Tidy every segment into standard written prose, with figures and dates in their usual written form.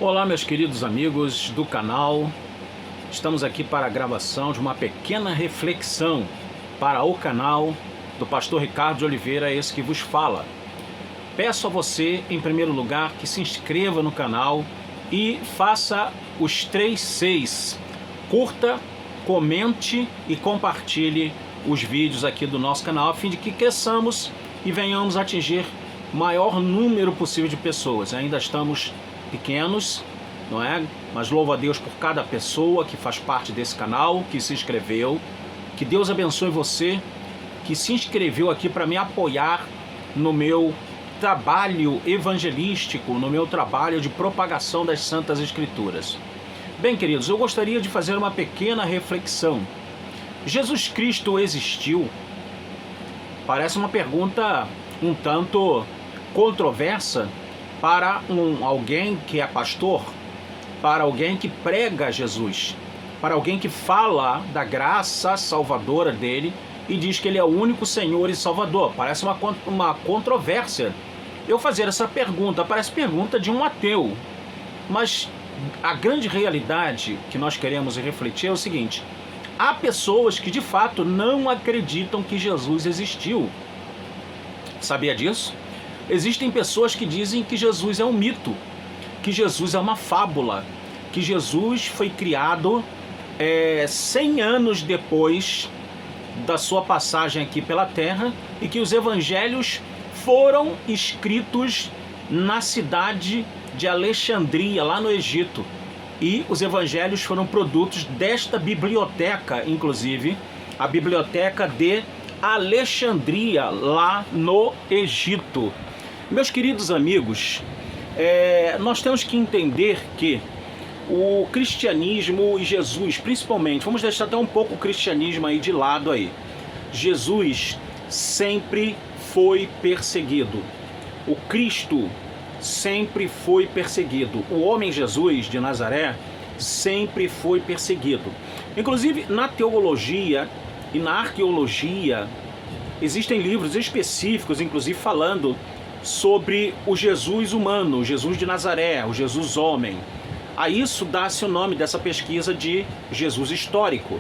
Olá, meus queridos amigos do canal. Estamos aqui para a gravação de uma pequena reflexão para o canal do pastor Ricardo de Oliveira, esse que vos fala. Peço a você, em primeiro lugar, que se inscreva no canal e faça os 3 Cs. Curta, comente e compartilhe os vídeos aqui do nosso canal, a fim de que cresçamos e venhamos a atingir o maior número possível de pessoas. Ainda estamos pequenos, não é? Mas louvo a Deus por cada pessoa que faz parte desse canal, que se inscreveu. Que Deus abençoe você que se inscreveu aqui para me apoiar no meu trabalho evangelístico, no meu trabalho de propagação das Santas Escrituras. Bem, queridos, eu gostaria de fazer uma pequena reflexão. Jesus Cristo existiu? Parece uma pergunta um tanto controversa para alguém que é pastor, para alguém que prega Jesus, para alguém que fala da graça salvadora dele e diz que ele é o único Senhor e Salvador. Parece uma controvérsia eu fazer essa pergunta, parece pergunta de um ateu. Mas a grande realidade que nós queremos refletir é o seguinte: há pessoas que de fato não acreditam que Jesus existiu. Sabia disso? Existem pessoas que dizem que Jesus é um mito, que Jesus é uma fábula, que Jesus foi criado 100 anos depois da sua passagem aqui pela Terra e que os evangelhos foram escritos na cidade de Alexandria, lá no Egito. E os evangelhos foram produtos desta biblioteca, inclusive, a biblioteca de Alexandria, lá no Egito. Meus queridos amigos, nós temos que entender que o cristianismo e Jesus, principalmente, vamos deixar até um pouco o cristianismo aí de lado aí. Jesus sempre foi perseguido. O Cristo sempre foi perseguido. O homem Jesus de Nazaré sempre foi perseguido. Inclusive, na teologia e na arqueologia, existem livros específicos, inclusive falando sobre o Jesus humano, o Jesus de Nazaré, o Jesus homem. A isso dá-se o nome dessa pesquisa de Jesus histórico,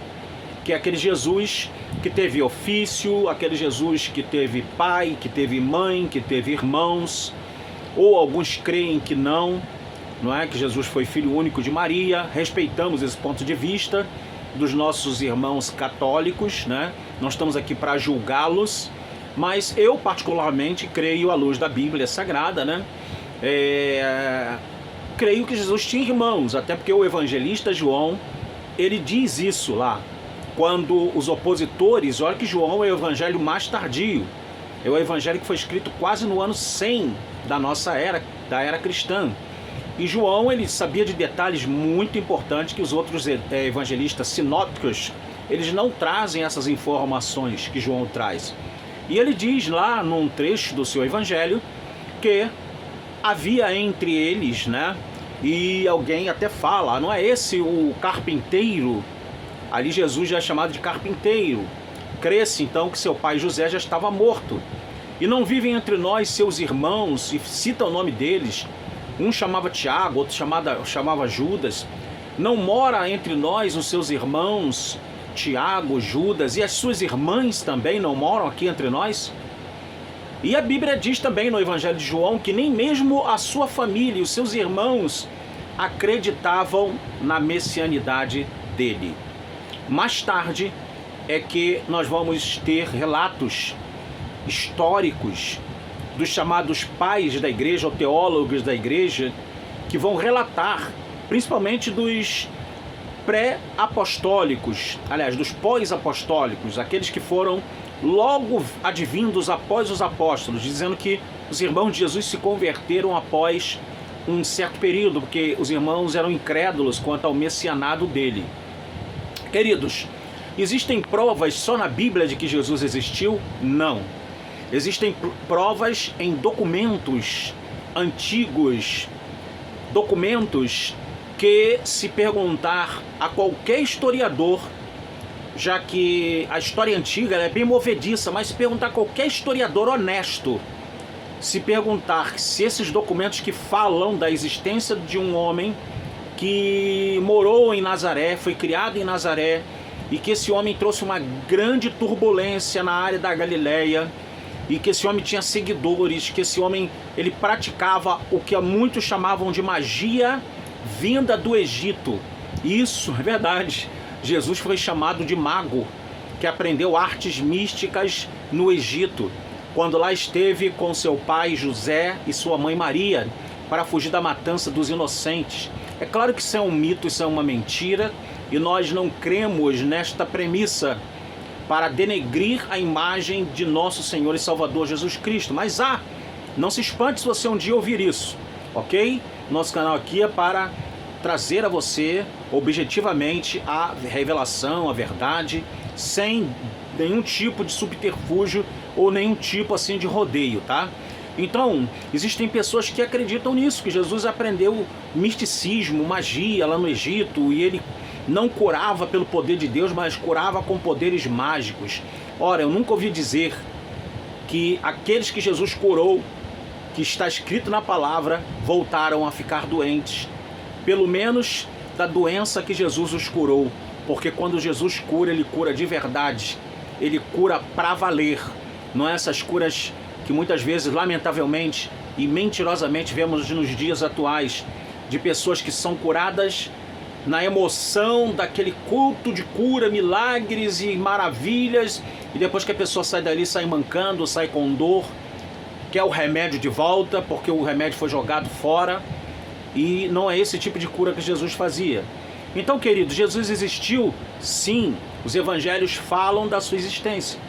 que é aquele Jesus que teve ofício, aquele Jesus que teve pai, que teve mãe, que teve irmãos, ou alguns creem que não é? Que Jesus foi filho único de Maria. Respeitamos esse ponto de vista dos nossos irmãos católicos, né? Não estamos aqui para julgá-los, mas eu particularmente creio à luz da Bíblia Sagrada, né? Creio que Jesus tinha irmãos, até porque o evangelista João, ele diz isso lá, quando os opositores, olha que João é o evangelho mais tardio, é o evangelho que foi escrito quase no ano 100 da nossa era, da era cristã. E João, ele sabia de detalhes muito importantes que os outros evangelistas sinópticos, eles não trazem essas informações que João traz. E ele diz lá num trecho do seu evangelho que havia entre eles, né? E alguém até fala, não é esse o carpinteiro? Ali Jesus já é chamado de carpinteiro. Crê-se então que seu pai José já estava morto. E não vivem entre nós seus irmãos, e cita o nome deles. Um chamava Tiago, outro chamava Judas. Não mora entre nós os seus irmãos Tiago, Judas, e as suas irmãs também não moram aqui entre nós? E a Bíblia diz também no Evangelho de João que nem mesmo a sua família e os seus irmãos acreditavam na messianidade dele. Mais tarde é que nós vamos ter relatos históricos dos chamados pais da igreja, ou teólogos da igreja, que vão relatar, principalmente dos pré-apostólicos, aliás, dos pós-apostólicos, aqueles que foram logo advindos após os apóstolos, dizendo que os irmãos de Jesus se converteram após um certo período, porque os irmãos eram incrédulos quanto ao messianado dele. Queridos, existem provas só na Bíblia de que Jesus existiu? Não. Existem provas em documentos antigos, documentos que, se perguntar a qualquer historiador, já que a história antiga é bem movediça, mas se perguntar a qualquer historiador honesto, se perguntar se esses documentos que falam da existência de um homem que morou em Nazaré, foi criado em Nazaré, e que esse homem trouxe uma grande turbulência na área da Galileia, e que esse homem tinha seguidores, que esse homem ele praticava o que muitos chamavam de magia vinda do Egito. Isso é verdade. Jesus foi chamado de mago, que aprendeu artes místicas no Egito, quando lá esteve com seu pai José e sua mãe Maria, para fugir da matança dos inocentes. É claro que isso é um mito, isso é uma mentira, e nós não cremos nesta premissa para denegrir a imagem de nosso Senhor e Salvador Jesus Cristo. Mas não se espante se você um dia ouvir isso, ok? Nosso canal aqui é para trazer a você objetivamente a revelação, a verdade, sem nenhum tipo de subterfúgio ou nenhum tipo assim de rodeio, tá? Então, existem pessoas que acreditam nisso, que Jesus aprendeu misticismo, magia lá no Egito, e ele não curava pelo poder de Deus, mas curava com poderes mágicos. Ora, eu nunca ouvi dizer que aqueles que Jesus curou, que está escrito na palavra, voltaram a ficar doentes. Pelo menos da doença que Jesus os curou. Porque quando Jesus cura, ele cura de verdade. Ele cura pra valer. Não é essas curas que muitas vezes, lamentavelmente e mentirosamente, vemos nos dias atuais, de pessoas que são curadas na emoção daquele culto de cura, milagres e maravilhas, e depois que a pessoa sai dali, sai mancando, sai com dor, quer o remédio de volta, porque o remédio foi jogado fora, e não é esse tipo de cura que Jesus fazia. Então, querido, Jesus existiu? Sim, os evangelhos falam da sua existência.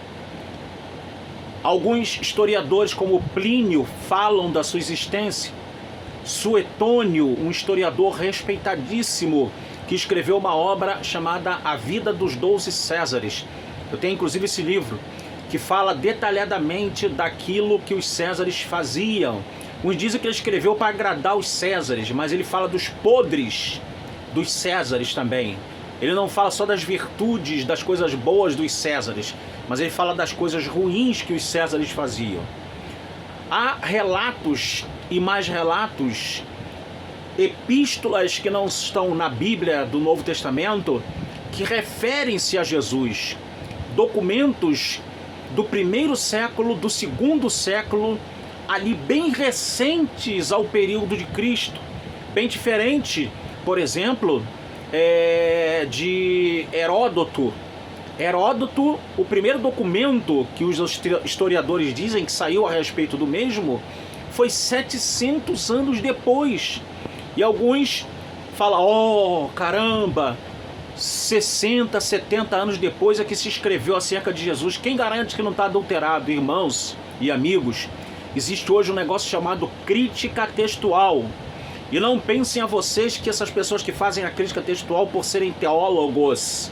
Alguns historiadores, como Plínio, falam da sua existência. Suetônio, um historiador respeitadíssimo, que escreveu uma obra chamada A Vida dos 12 Césares. Eu tenho inclusive esse livro, que fala detalhadamente daquilo que os Césares faziam. Uns dizem que ele escreveu para agradar os Césares, mas ele fala dos podres dos Césares também. Ele não fala só das virtudes, das coisas boas dos Césares, mas ele fala das coisas ruins que os Césares faziam. Há relatos e mais relatos, epístolas que não estão na Bíblia do Novo Testamento, que referem-se a Jesus. Documentos do 1º século, do 2º século, ali bem recentes ao período de Cristo. Bem diferente, por exemplo, de Heródoto. Heródoto, o primeiro documento que os historiadores dizem que saiu a respeito do mesmo, foi 700 anos depois. E alguns falam, caramba, 60, 70 anos depois é que se escreveu acerca de Jesus. Quem garante que não está adulterado, irmãos e amigos? Existe hoje um negócio chamado crítica textual. E não pensem a vocês que essas pessoas que fazem a crítica textual por serem teólogos,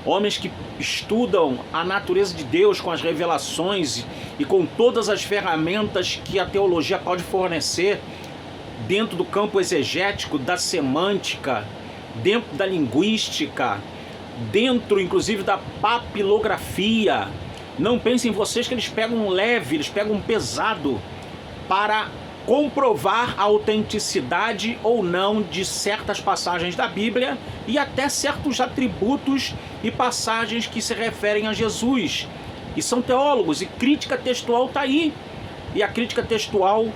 homens que estudam a natureza de Deus com as revelações e com todas as ferramentas que a teologia pode fornecer dentro do campo exegético, da semântica, dentro da linguística, dentro inclusive da papilografia. Não pensem vocês que eles pegam leve, eles pegam pesado para comprovar a autenticidade ou não de certas passagens da Bíblia e até certos atributos e passagens que se referem a Jesus. E são teólogos, e crítica textual está aí. E a crítica textual,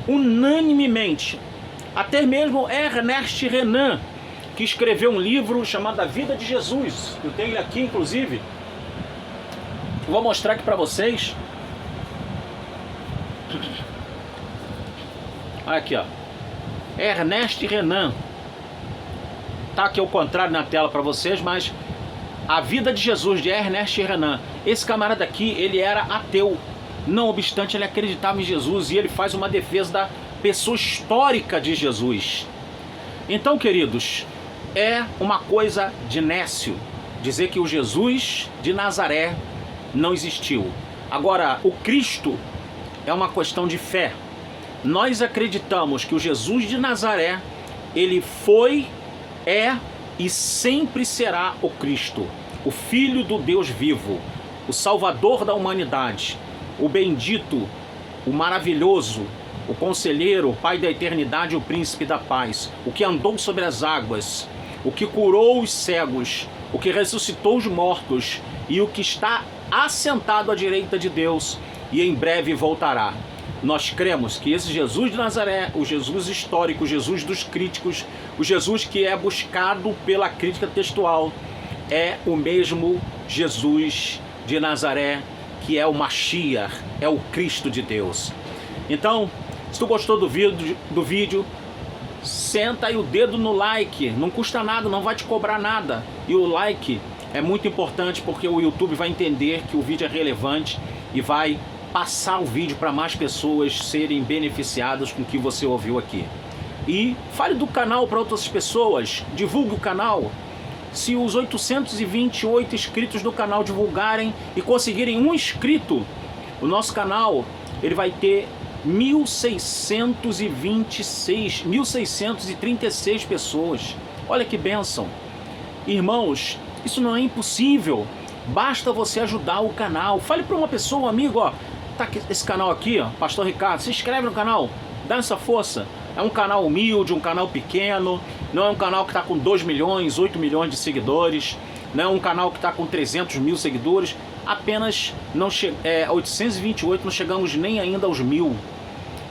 unanimemente, até mesmo Ernest Renan, que escreveu um livro chamado A Vida de Jesus. Eu tenho ele aqui, inclusive. Vou mostrar aqui para vocês. Olha aqui, ó. Ernest Renan. Tá aqui ao contrário na tela para vocês, mas A Vida de Jesus, de Ernest Renan. Esse camarada aqui, ele era ateu. Não obstante, ele acreditava em Jesus e ele faz uma defesa da pessoa histórica de Jesus. Então, queridos, é uma coisa de nécio dizer que o Jesus de Nazaré não existiu. Agora, o Cristo é uma questão de fé. Nós acreditamos que o Jesus de Nazaré, ele foi, é e sempre será o Cristo, o Filho do Deus vivo, o Salvador da humanidade, o bendito, o maravilhoso, o conselheiro, o Pai da eternidade e o príncipe da paz, o que andou sobre as águas, o que curou os cegos, o que ressuscitou os mortos e o que está assentado à direita de Deus e em breve voltará. Nós cremos que esse Jesus de Nazaré, o Jesus histórico, o Jesus dos críticos, o Jesus que é buscado pela crítica textual, é o mesmo Jesus de Nazaré, que é o Mashiach, é o Cristo de Deus. Então, se tu gostou do vídeo, senta aí o dedo no like, não custa nada, não vai te cobrar nada. E o like é muito importante porque o YouTube vai entender que o vídeo é relevante e vai passar o vídeo para mais pessoas serem beneficiadas com o que você ouviu aqui. E fale do canal para outras pessoas, divulgue o canal. Se os 828 inscritos do canal divulgarem e conseguirem um inscrito, o nosso canal ele vai ter 1.636 pessoas. Olha que bênção. Irmãos, isso não é impossível. Basta você ajudar o canal. Fale para uma pessoa, um amigo, ó, tá esse canal aqui, ó, Pastor Ricardo, se inscreve no canal, dá essa força. É um canal humilde, um canal pequeno, não é um canal que está com 2 milhões, 8 milhões de seguidores, não é um canal que está com 300 mil seguidores, apenas 828, não chegamos nem ainda aos 1000.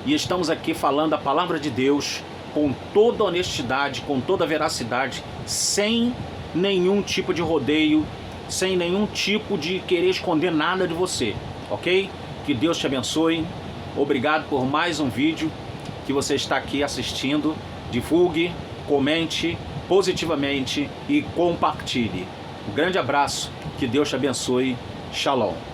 E estamos aqui falando a palavra de Deus com toda honestidade, com toda veracidade, sem nenhum tipo de rodeio, sem nenhum tipo de querer esconder nada de você, ok? Que Deus te abençoe. Obrigado por mais um vídeo que você está aqui assistindo. Divulgue, comente positivamente e compartilhe. Um grande abraço, que Deus te abençoe. Shalom.